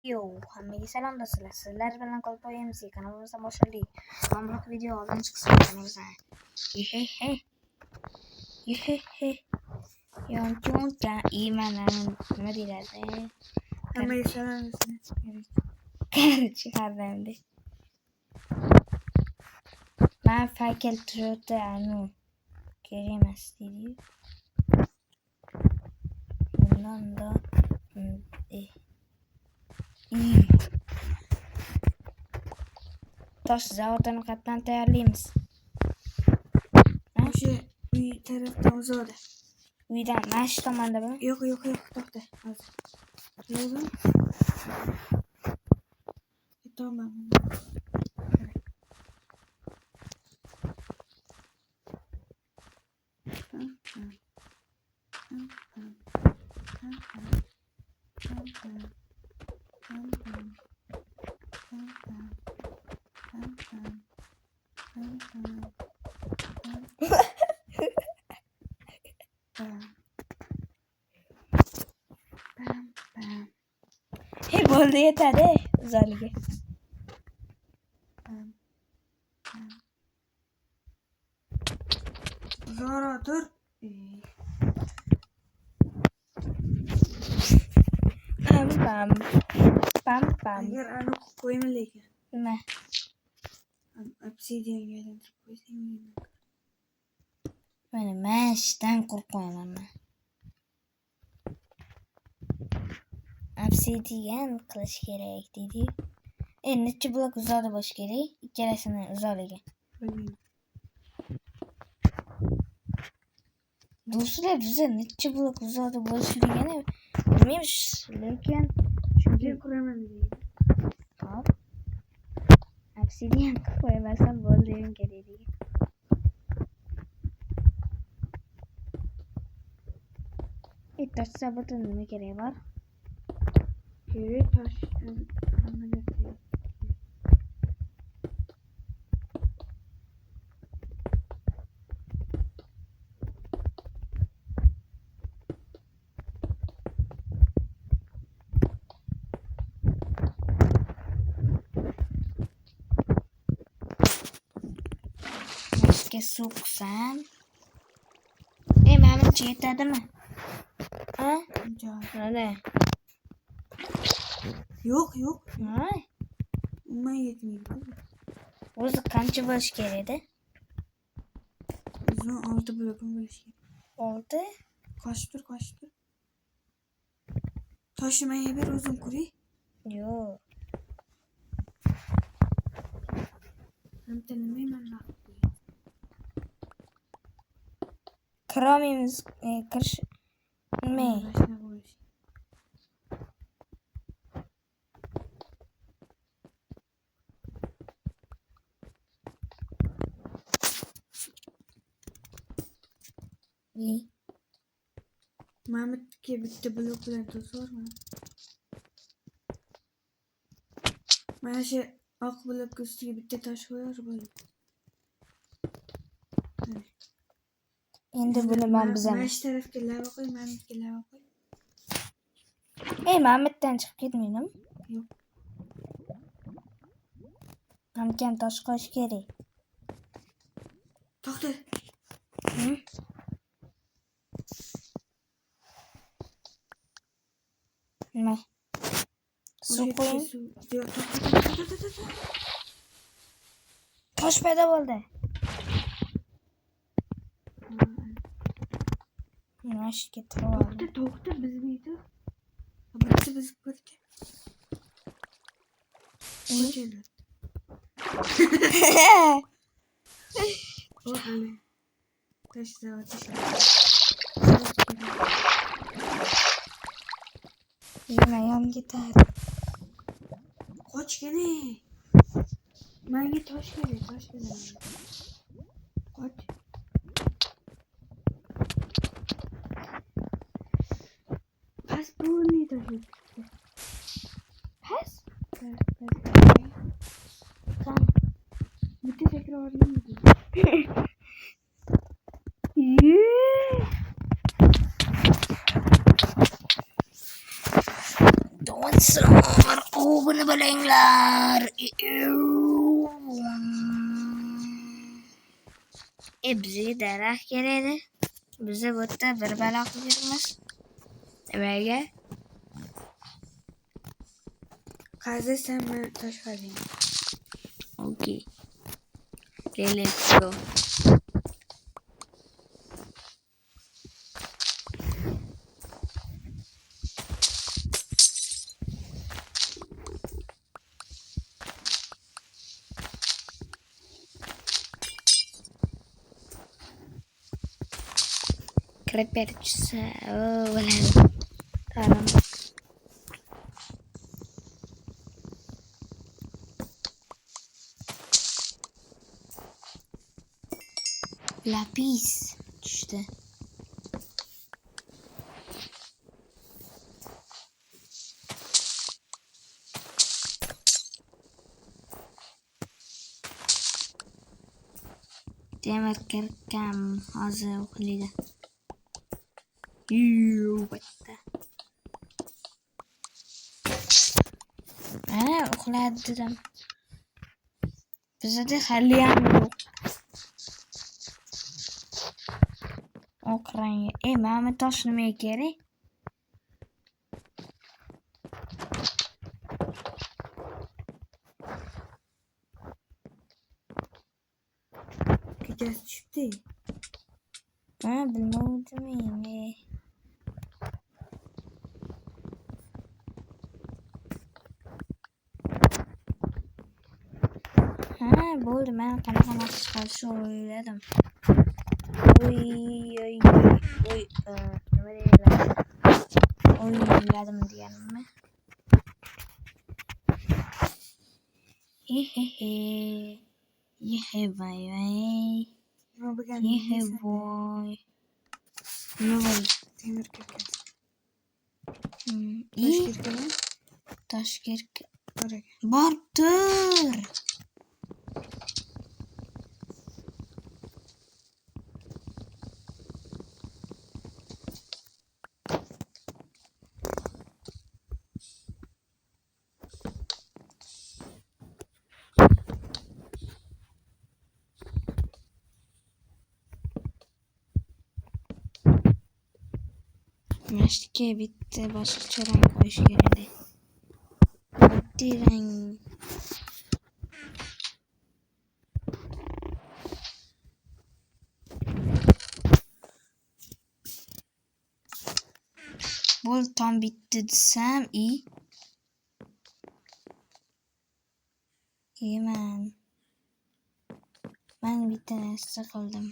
Yo, hammaga salom do'stlar. Sizlar bilan Qo'lpoy MC kanalimizda boshladik. Mana bu video birinchi qismi kanalimiz. Hehehe. Hehehe. Yonchunka imanan nima deyiladi? Hammaga salom do'stlar. Chiqardim de. Men fakir turibdi, anu kerak emas deydi. Bundan da tosh zavodini qatdan tayyorlaymiz. O'sha uy tarafdan uzoqda. Uydan mana shu tomondami? Yo'q, to'xta. Hozir. Yo'qmi? Tamam. Bo'ldi yetadi zalga. Zora tur. Pam. Agar anu qo'yma lekin. Nima? Obsidianga aylantirib qo'ysang. Mana mashdan qo'rqaman men. Obsidian qilish kerak dedi. Necha blok uzoqda bo'lish kerak? Ikkalasini uzoqligi. Do'stlar, biza necha blok uzoqda bo'lishligini bilmaymiz, lekin Shunga quraman deydi. hop. Obsidian qo'ymasam bo'ldi kerak dedi. Tosh sabotini nima kerak bor? Kerak tosh. Mashga suv qilsam. Menimcha yetadimi? Ha? Mana. Yo'q. Ha? Umuman yetmaydi. O'zi qancha bo'lish kerak edi? Uzun 6 blokim bo'lishi kerak. 6? Qochib tur. Toshimanga ber o'zim kuray. Yo'q. Hamta nimayman naqd. Kiramiz, kirish nima? Mamatga bitta blok bilan to'sorman. Mana shu oq blok ustiga bitta tosh qo'yar bo'ladi. Endi buni men bizaman. Mana shu tarafga lava qo'y, Mamatga lava qo'y. Mamatdan chiqib ketmaydimi? Yo'q. Hamkam tosh qo'yish kerak. To'xta. Nima? Suv qo'ying. To'xta. Tosh paydo bo'ldi. Nima ish ketib qoldi? To'xta bizga. Bitta biz ko'rdik. Qo'ydi. O'g'li. Tosh. Yem gitar. Qochgani. Menga tosh kerak. Qoch. Pas bo'lni tosh. Pas? Kam. Bitta takrorlaymiz. Don't start Bunu bilinglar. Bizga daraxt kerakdi. Biza bu yerda bir balo qilib yuribmiz. Nimaga? Qaziysanmi tosh qazing. Okay. Let's go. Creperça. Oh, bo'ladi. Tamam. Lapis tushdi. Temir kirkam hozir o'qiladi. Bitta. Mana uxladi dedim. Bizda hali ham yo'q. Okrang. Mana tosh nimaga kerak? Kechasi tushibdi. Bilmovdim endi. Bo'ldi. Men qanaqa narsa chiqarishni o'yladim. Voy. Nima deyiladi? O'yladim deganimmi? Voy. Nima bo'lgan? Voy. Nima bo'ldi? Temir kirkasi. Tosh kirkami? Tosh kirka. Oraga. Borib tur. Mashtika bitta boshqacha rang qo'yish kerak edi. Oddiy rang. Bo'l tom bitti desam, men bitta narsa qildim.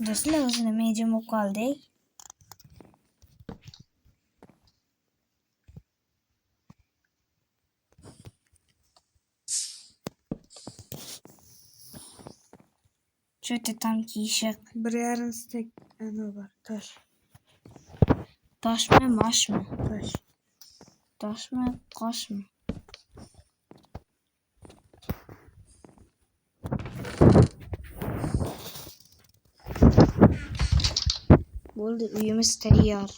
Do'stlar, o'zini mejim qoldik. Cho'ta tam kiyishak. 1,5 stek var. Tosh. Toshmi, moshmi? Tosh. Toshmi, qoshmi? Bo'ldi, uyimiz tayyor.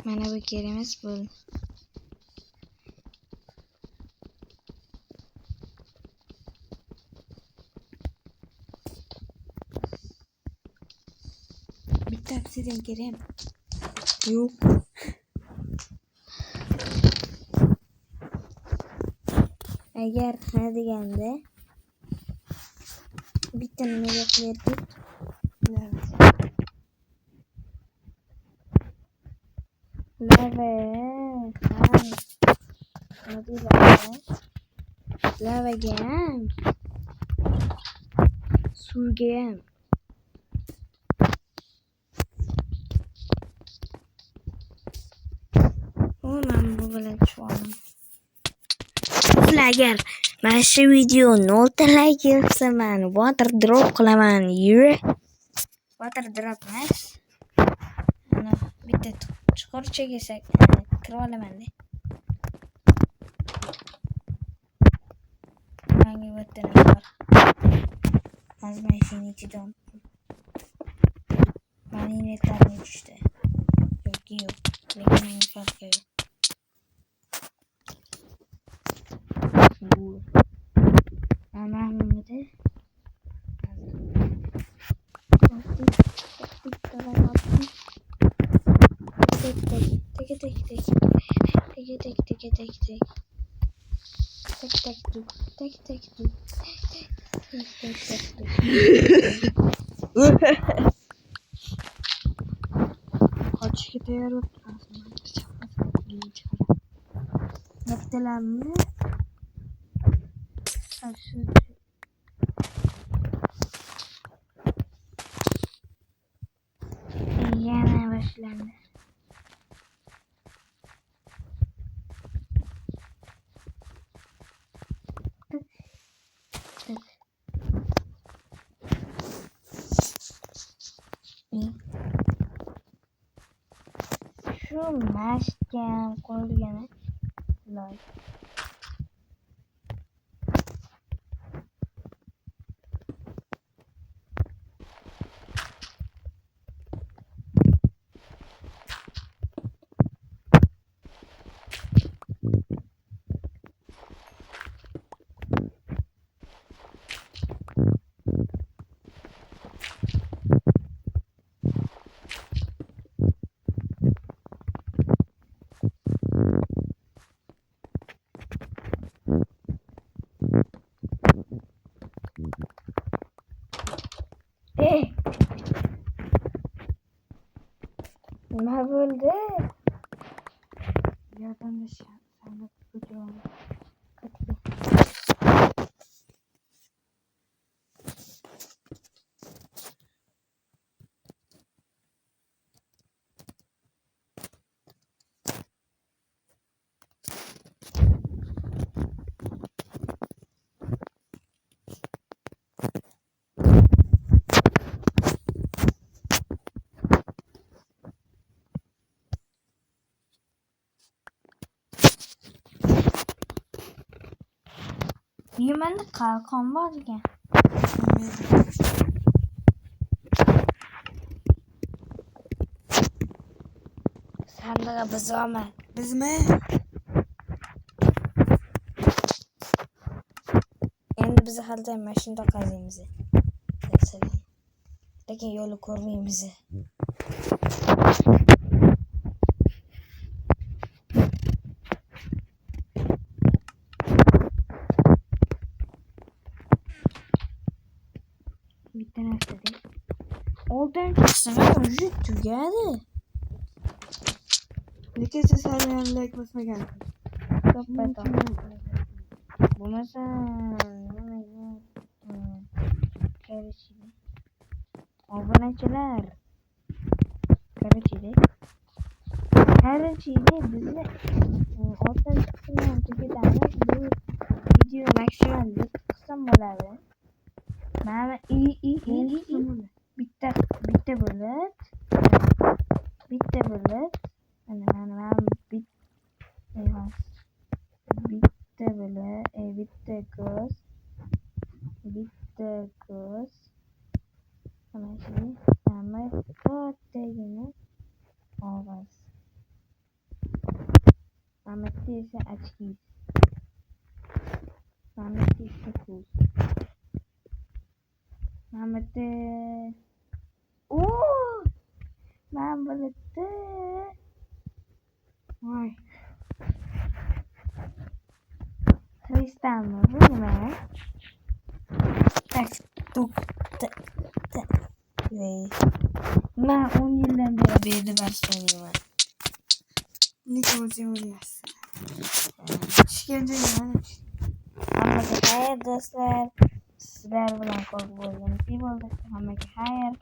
Mana bu kerakmas bo'ldi. Bitta obsidian kerak. Yo'q. Agar deganda bitta nimaga qilardik? Lavaga ham. Suvga ham. Men bu bilan tushdim. do'stlar, agar mana shu video 0 ta like kelsa, men water drop qilaman. Water drop emas. Ana bitta chuqurchaga kirib olaman-da. Menga bitta nima bor. Azmay shuni ichidan. Mani netlarni tushdi. Yo'q. Lekin men farqi yo'q. Bu. Ana nimada? Kaçışga tayyor bo'lib turasizmi? Bittalarni yana boshlandi. Shu mashgan qo'yilgani loy. Nima bo'ldi? yordamda sanab ko'chiraman. Yemanda qalqon bor ekan. Sandiqqa bizaman. Bizmi? Endi biz hali mashina qaziymiz. Lekin yo'lni ko'rmaymiz. Bitta narsada. Oldan chiqsin, уже tugadi. Lekin siz hali ham like bosmagansiz. Bo'lmasa obunachilar bizni oltin chiqsin tugatamiz. Bu video maksimal 1 qism bo'ladi. Mana bitta bo'lib mana bitta ko'z mana shu kattagina og'iz. Mana bu esa ochki. Mana bu esa ko'z. Mana bu mana bilibdi. Voy. Kristalmi bu nima? Ben 10 yıldan beri belli başlanıyorum. Lekin o'zing o'ylayapsiz. Ishga Hammaga xayr do'stlar. Sizlar bilan ko'p bo'lgan bo'ldi. Hammaga xayr.